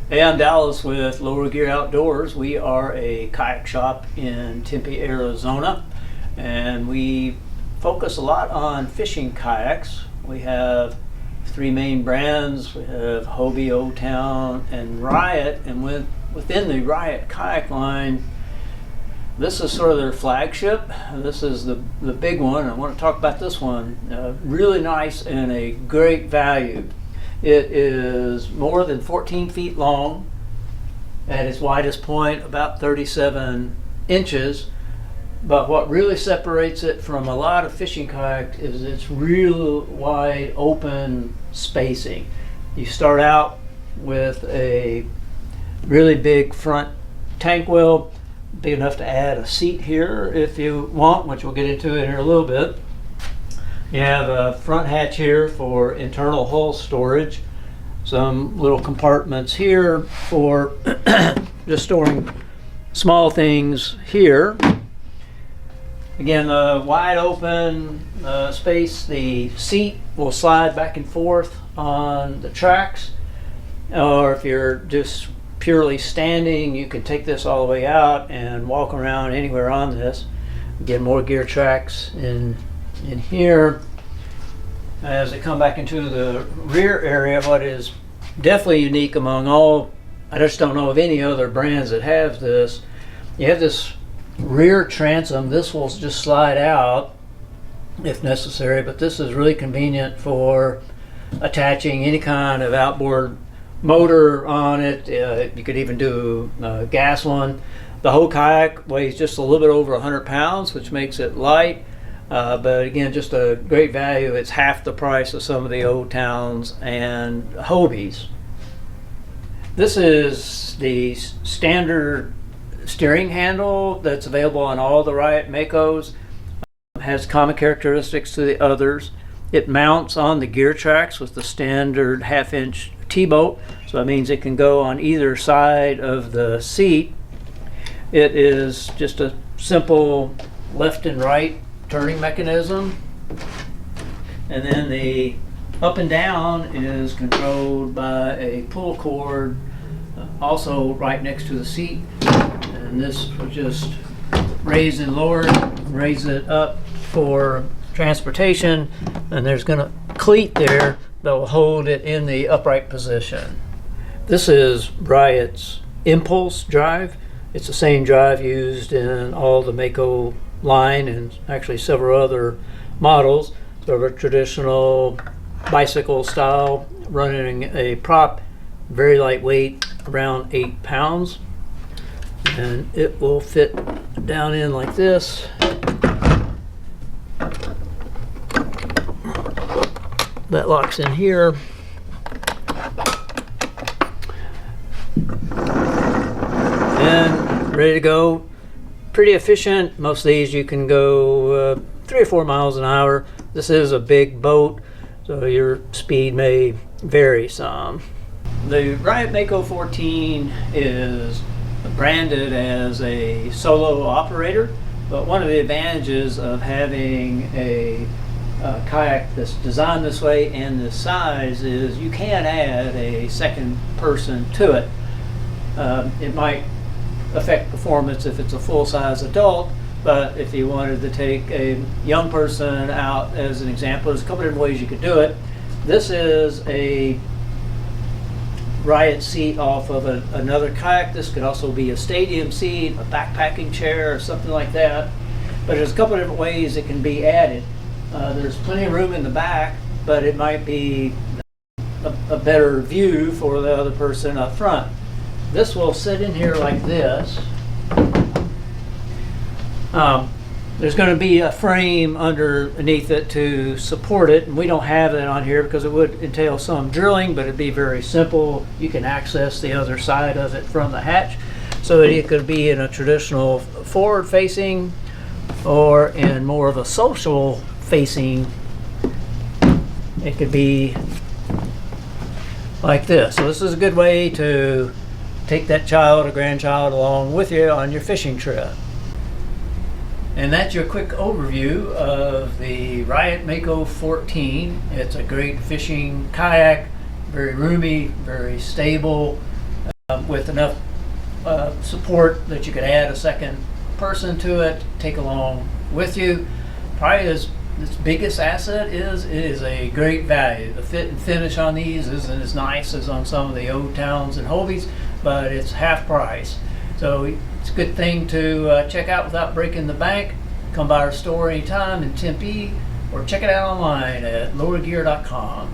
Hey, I'm Dallas with LowerGear Outdoors. We are a kayak shop in Tempe, Arizona, and we focus a lot on fishing kayaks. We have three main brands. We have Hobie, Old Town, and Riot, and within the Riot kayak line, this is sort of their flagship. This is the big one. I want to talk about this one. Really nice and a great value. It is more than 14 feet long, at its widest point about 37 inches, but what really separates it from a lot of fishing kayaks is its real wide open spacing. You start out with a really big front tankwell, big enough to add a seat here if you want, which we'll get into in here a little bit. You have a front hatch here for internal hull storage, some little compartments here for just storing small things here. Again, the wide open space, the seat will slide back and forth on the tracks, or if you're just purely standing, you can take this all the way out and walk around anywhere on this. Again, more gear tracks in here. As they come back into the rear area, what is definitely unique among all, I just don't know of any other brands that have this, you have this rear transom. This will just slide out if necessary, but this is really convenient for attaching any kind of outboard motor on it. You could even do a gas one. The whole kayak weighs just a little bit over 100 pounds, which makes it light. But again, just a great value. It's half the price of some of the Old Towns and Hobies. This is the standard steering handle that's available on all the Riot Makos. Has common characteristics to the others. It mounts on the gear tracks with the standard 1/2 inch T-bolt, so that means it can go on either side of the seat. It is just a simple left and right turning mechanism, and then the up and down is controlled by a pull cord, also right next to the seat, and this will just raise and lower, raise it up for transportation, and there's going to cleat there that will hold it in the upright position. This is Riot's Impulse drive. It's the same drive used in all the Mako line and actually several other models. Sort of a traditional bicycle style, running a prop, very lightweight, around 8 pounds, and it will fit down in like this. That locks in here. And ready to go. Pretty efficient. Most of these you can go 3 or 4 miles an hour. This is a big boat, so your speed may vary some. The Riot Mako 14 is branded as a solo operator, but one of the advantages of having a kayak that's designed this way and this size is you can add a second person to it. It might affect performance if it's a full-size adult, but if you wanted to take a young person out as an example, there's a couple different ways you could do it. This is a Riot seat off of another kayak. This could also be a stadium seat, a backpacking chair, or something like that. But there's a couple of different ways it can be added. There's plenty of room in the back, but it might be a better view for the other person up front. This will sit in here like this. There's going to be a frame underneath it to support it, and we don't have that on here because it would entail some drilling, but it'd be very simple. You can access the other side of it from the hatch, so it could be in a traditional forward facing or in more of a social facing. It could be like this. So this is a good way to take that child or grandchild along with you on your fishing trip. And that's your quick overview of the Riot Mako 14. It's a great fishing kayak, very roomy, very stable. with enough support that you could add a second person to it, take along with you. Probably its biggest asset is it is a great value. The fit and finish on these isn't as nice as on some of the old Towns and Hobies, but it's half price. So it's a good thing to check out without breaking the bank. Come by our store anytime in Tempe, or check it out online at lowergear.com.